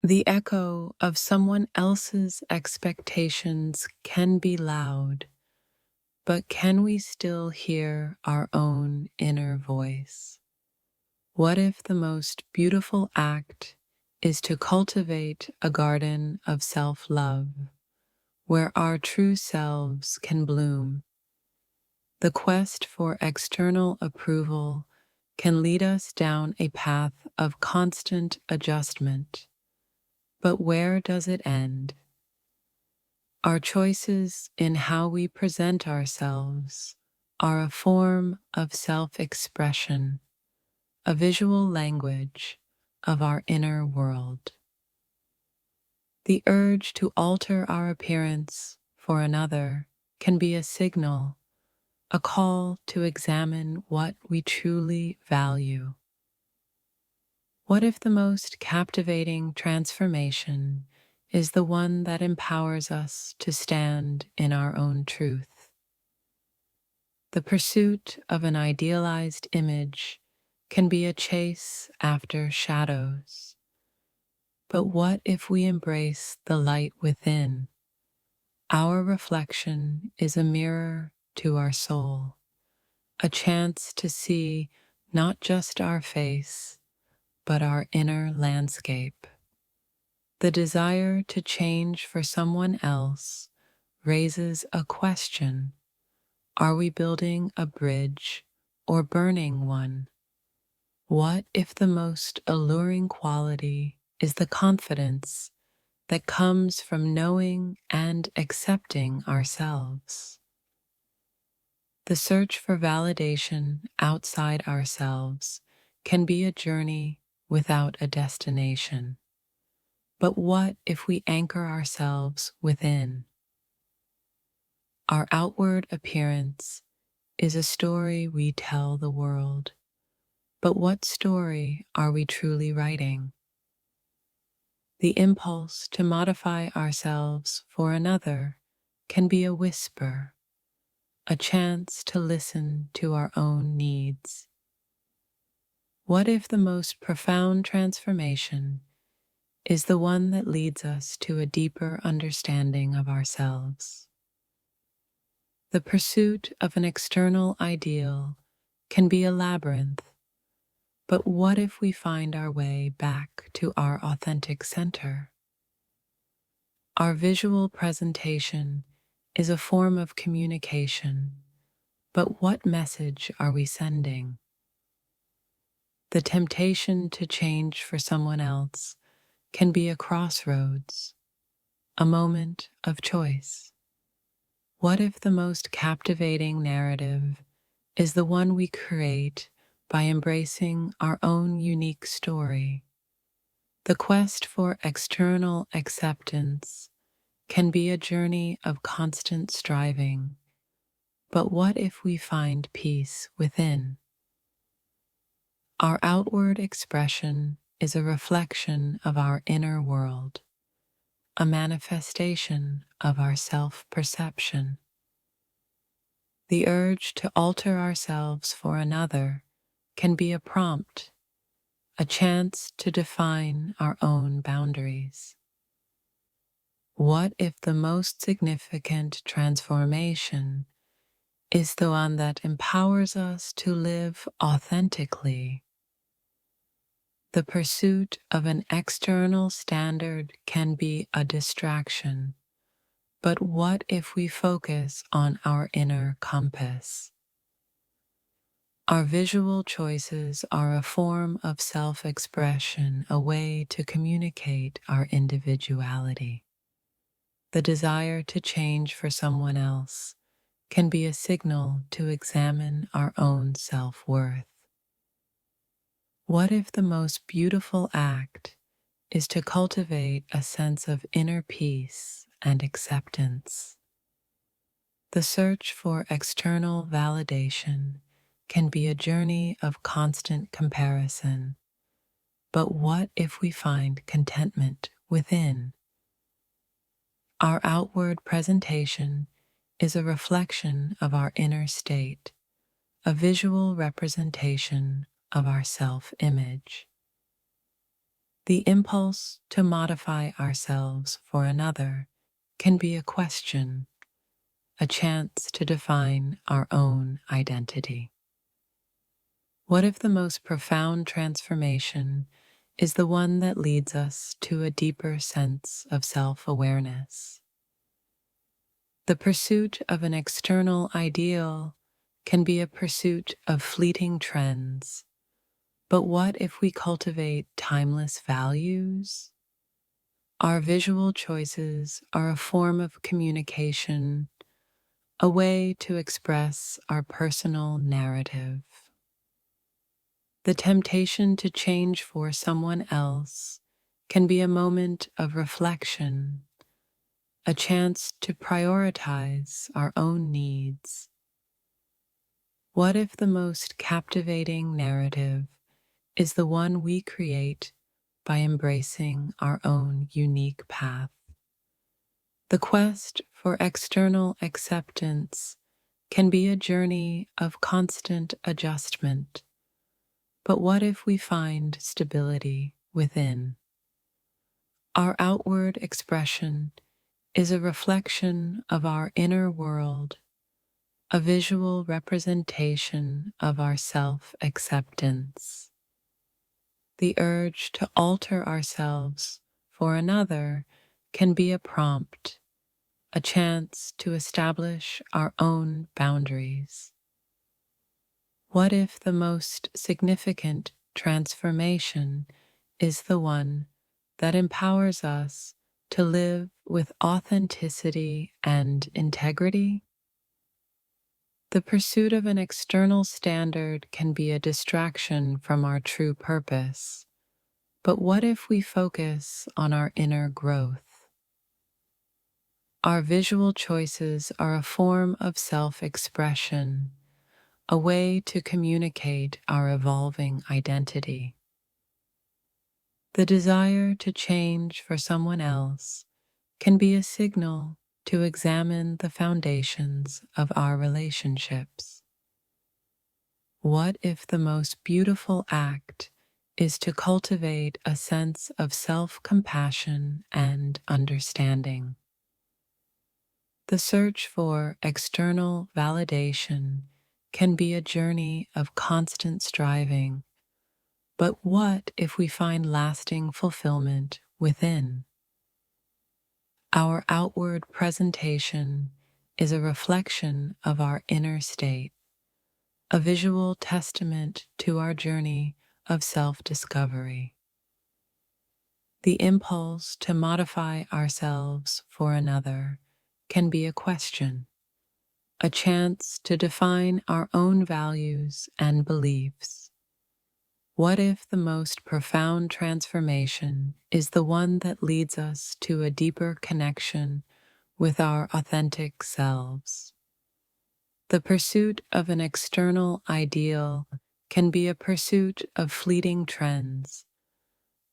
The echo of someone else's expectations can be loud, but can we still hear our own inner voice? What if the most beautiful act is to cultivate a garden of self-love where our true selves can bloom? The quest for external approval can lead us down a path of constant adjustment. But where does it end? Our choices in how we present ourselves are a form of self-expression, a visual language of our inner world. The urge to alter our appearance for another can be a signal, a call to examine what we truly value. What if the most captivating transformation is the one that empowers us to stand in our own truth? The pursuit of an idealized image can be a chase after shadows. But what if we embrace the light within? Our reflection is a mirror to our soul, a chance to see not just our face, but our inner landscape. The desire to change for someone else raises a question. Are we building a bridge or burning one? What if the most alluring quality is the confidence that comes from knowing and accepting ourselves? The search for validation outside ourselves can be a journey without a destination. But what if we anchor ourselves within? Our outward appearance is a story we tell the world. But what story are we truly writing? The impulse to modify ourselves for another can be a whisper, a chance to listen to our own needs. What if the most profound transformation is the one that leads us to a deeper understanding of ourselves? The pursuit of an external ideal can be a labyrinth, but what if we find our way back to our authentic center? Our visual presentation is a form of communication, but what message are we sending? The temptation to change for someone else can be a crossroads, a moment of choice. What if the most captivating narrative is the one we create by embracing our own unique story? The quest for external acceptance can be a journey of constant striving, but what if we find peace within? Our outward expression is a reflection of our inner world, a manifestation of our self-perception. The urge to alter ourselves for another can be a prompt, a chance to define our own boundaries. What if the most significant transformation is the one that empowers us to live authentically? The pursuit of an external standard can be a distraction, but what if we focus on our inner compass? Our visual choices are a form of self-expression, a way to communicate our individuality. The desire to change for someone else can be a signal to examine our own self-worth. What if the most beautiful act is to cultivate a sense of inner peace and acceptance? The search for external validation can be a journey of constant comparison, but what if we find contentment within? Our outward presentation is a reflection of our inner state, a visual representation of our self-image. The impulse to modify ourselves for another can be a question, a chance to define our own identity. What if the most profound transformation is the one that leads us to a deeper sense of self-awareness? The pursuit of an external ideal can be a pursuit of fleeting trends, but what if we cultivate timeless values? Our visual choices are a form of communication, a way to express our personal narrative. The temptation to change for someone else can be a moment of reflection, a chance to prioritize our own needs. What if the most captivating narrative is the one we create by embracing our own unique path? The quest for external acceptance can be a journey of constant adjustment, but what if we find stability within? Our outward expression is a reflection of our inner world, a visual representation of our self-acceptance. The urge to alter ourselves for another can be a prompt, a chance to establish our own boundaries. What if the most significant transformation is the one that empowers us to live with authenticity and integrity? The pursuit of an external standard can be a distraction from our true purpose, but what if we focus on our inner growth? Our visual choices are a form of self-expression, a way to communicate our evolving identity. The desire to change for someone else can be a signal to examine the foundations of our relationships. What if the most beautiful act is to cultivate a sense of self-compassion and understanding? The search for external validation can be a journey of constant striving, but what if we find lasting fulfillment within? Our outward presentation is a reflection of our inner state, a visual testament to our journey of self-discovery. The impulse to modify ourselves for another can be a question, a chance to define our own values and beliefs. What if the most profound transformation is the one that leads us to a deeper connection with our authentic selves? The pursuit of an external ideal can be a pursuit of fleeting trends,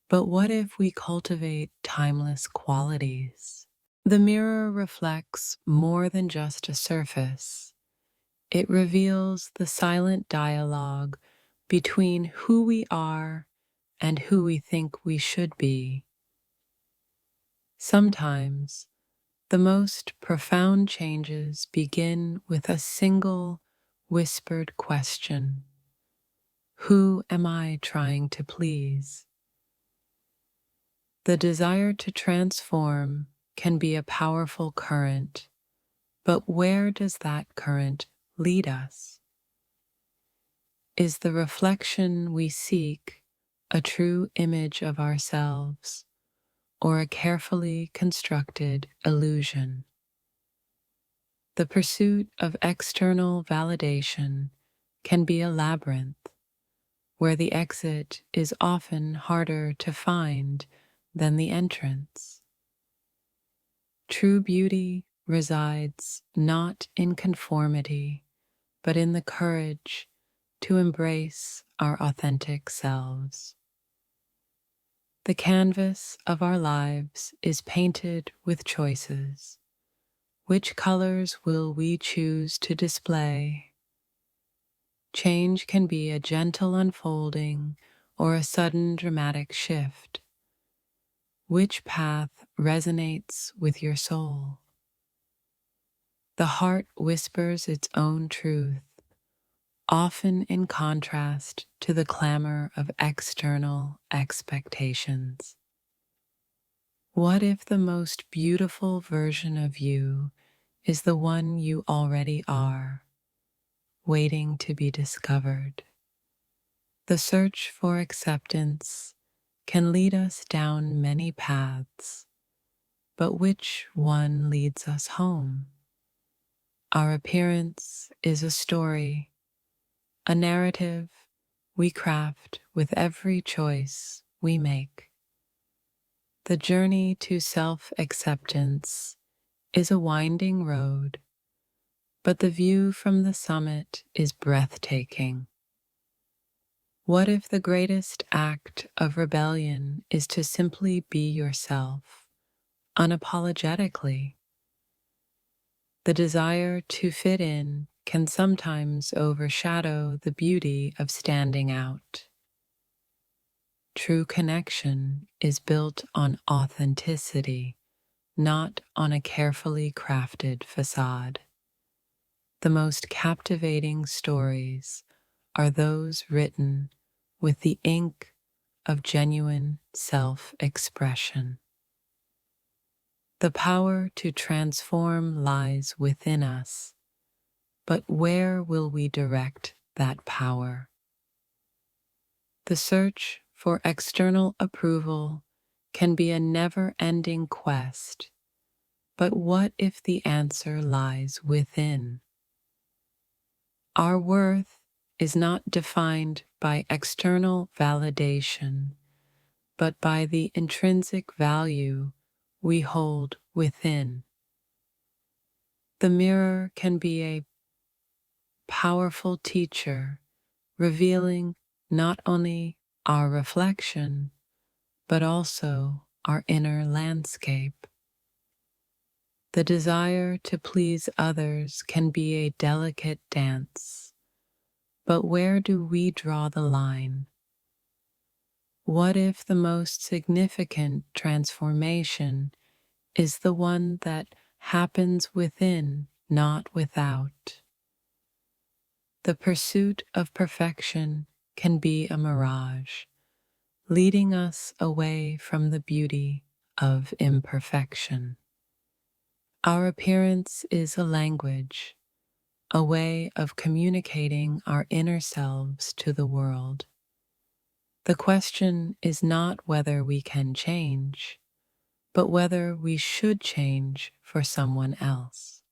but what if we cultivate timeless qualities? The mirror reflects more than just a surface. It reveals the silent dialogue between who we are and who we think we should be. Sometimes, the most profound changes begin with a single whispered question. Who am I trying to please? The desire to transform can be a powerful current, but where does that current lead us? Is the reflection we seek a true image of ourselves, or a carefully constructed illusion? The pursuit of external validation can be a labyrinth, where the exit is often harder to find than the entrance. True beauty resides not in conformity, but in the courage to embrace our authentic selves. The canvas of our lives is painted with choices. Which colors will we choose to display? Change can be a gentle unfolding or a sudden dramatic shift, Which path resonates with your soul? The heart whispers its own truth, often in contrast to the clamor of external expectations. What if the most beautiful version of you is the one you already are, waiting to be discovered? The search for acceptance can lead us down many paths, but which one leads us home? Our appearance is a story, a narrative we craft with every choice we make. The journey to self-acceptance is a winding road, but the view from the summit is breathtaking. What if the greatest act of rebellion is to simply be yourself, unapologetically? The desire to fit in can sometimes overshadow the beauty of standing out. True connection is built on authenticity, not on a carefully crafted facade. The most captivating stories are those written with the ink of genuine self-expression. The power to transform lies within us, but where will we direct that power? The search for external approval can be a never-ending quest, but what if the answer lies within? Our worth is not defined by external validation, but by the intrinsic value we hold within. The mirror can be a powerful teacher, revealing not only our reflection, but also our inner landscape. The desire to please others can be a delicate dance, but where do we draw the line? What if the most significant transformation is the one that happens within, not without? The pursuit of perfection can be a mirage, leading us away from the beauty of imperfection. Our appearance is a language, a way of communicating our inner selves to the world. The question is not whether we can change, but whether we should change for someone else.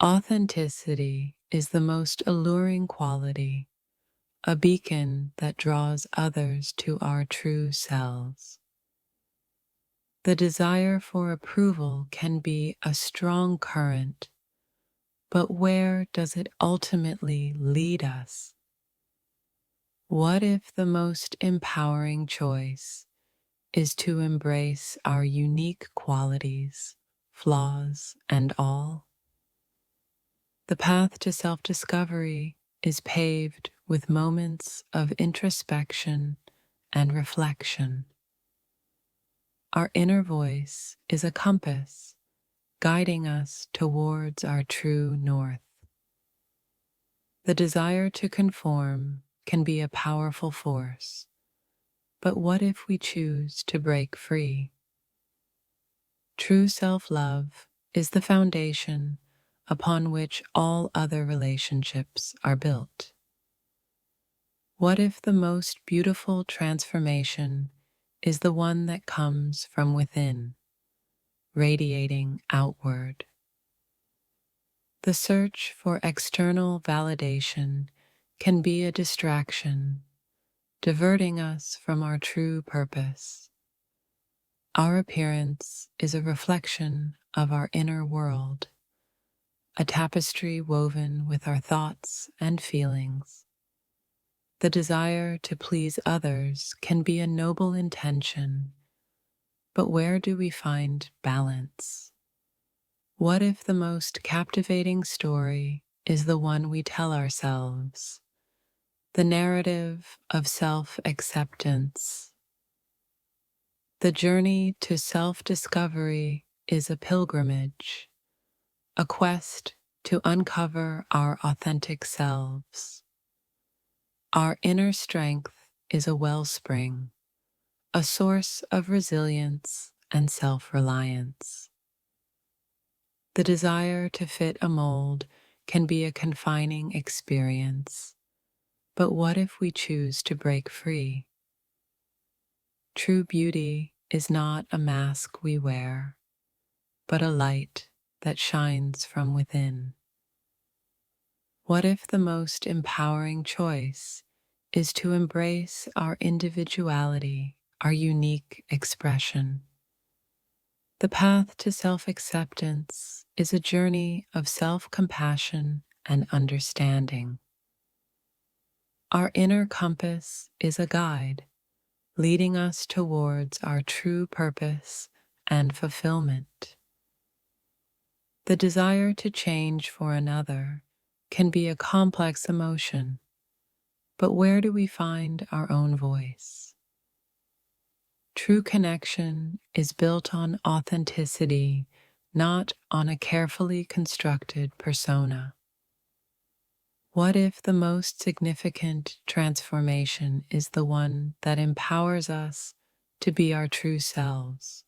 Authenticity is the most alluring quality, a beacon that draws others to our true selves. The desire for approval can be a strong current, but where does it ultimately lead us? What if the most empowering choice is to embrace our unique qualities, flaws, and all? The path to self-discovery is paved with moments of introspection and reflection. Our inner voice is a compass, guiding us towards our true north. The desire to conform can be a powerful force, but what if we choose to break free? True self-love is the foundation upon which all other relationships are built. What if the most beautiful transformation is the one that comes from within, radiating outward? The search for external validation can be a distraction, diverting us from our true purpose. Our appearance is a reflection of our inner world, a tapestry woven with our thoughts and feelings. The desire to please others can be a noble intention, but where do we find balance? What if the most captivating story is the one we tell ourselves, the narrative of self-acceptance? The journey to self-discovery is a pilgrimage, a quest to uncover our authentic selves. Our inner strength is a wellspring, a source of resilience and self-reliance. The desire to fit a mold can be a confining experience, but what if we choose to break free? True beauty is not a mask we wear, but a light that shines from within. What if the most empowering choice is to embrace our individuality, our unique expression? The path to self-acceptance is a journey of self-compassion and understanding. Our inner compass is a guide, leading us towards our true purpose and fulfillment. The desire to change for another can be a complex emotion, but where do we find our own voice? True connection is built on authenticity, not on a carefully constructed persona. What if the most significant transformation is the one that empowers us to be our true selves?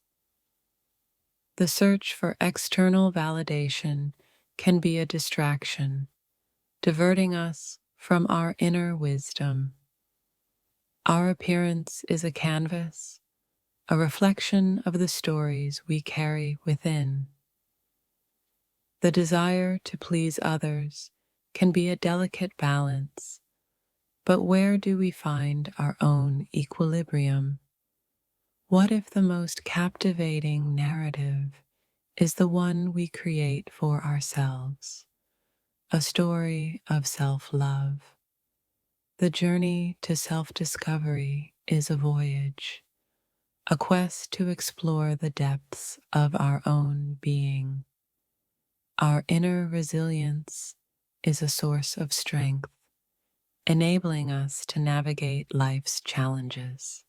The search for external validation can be a distraction, diverting us from our inner wisdom. Our appearance is a canvas, a reflection of the stories we carry within. The desire to please others can be a delicate balance, but where do we find our own equilibrium? What if the most captivating narrative is the one we create for ourselves, a story of self-love? The journey to self-discovery is a voyage, a quest to explore the depths of our own being. Our inner resilience is a source of strength, enabling us to navigate life's challenges.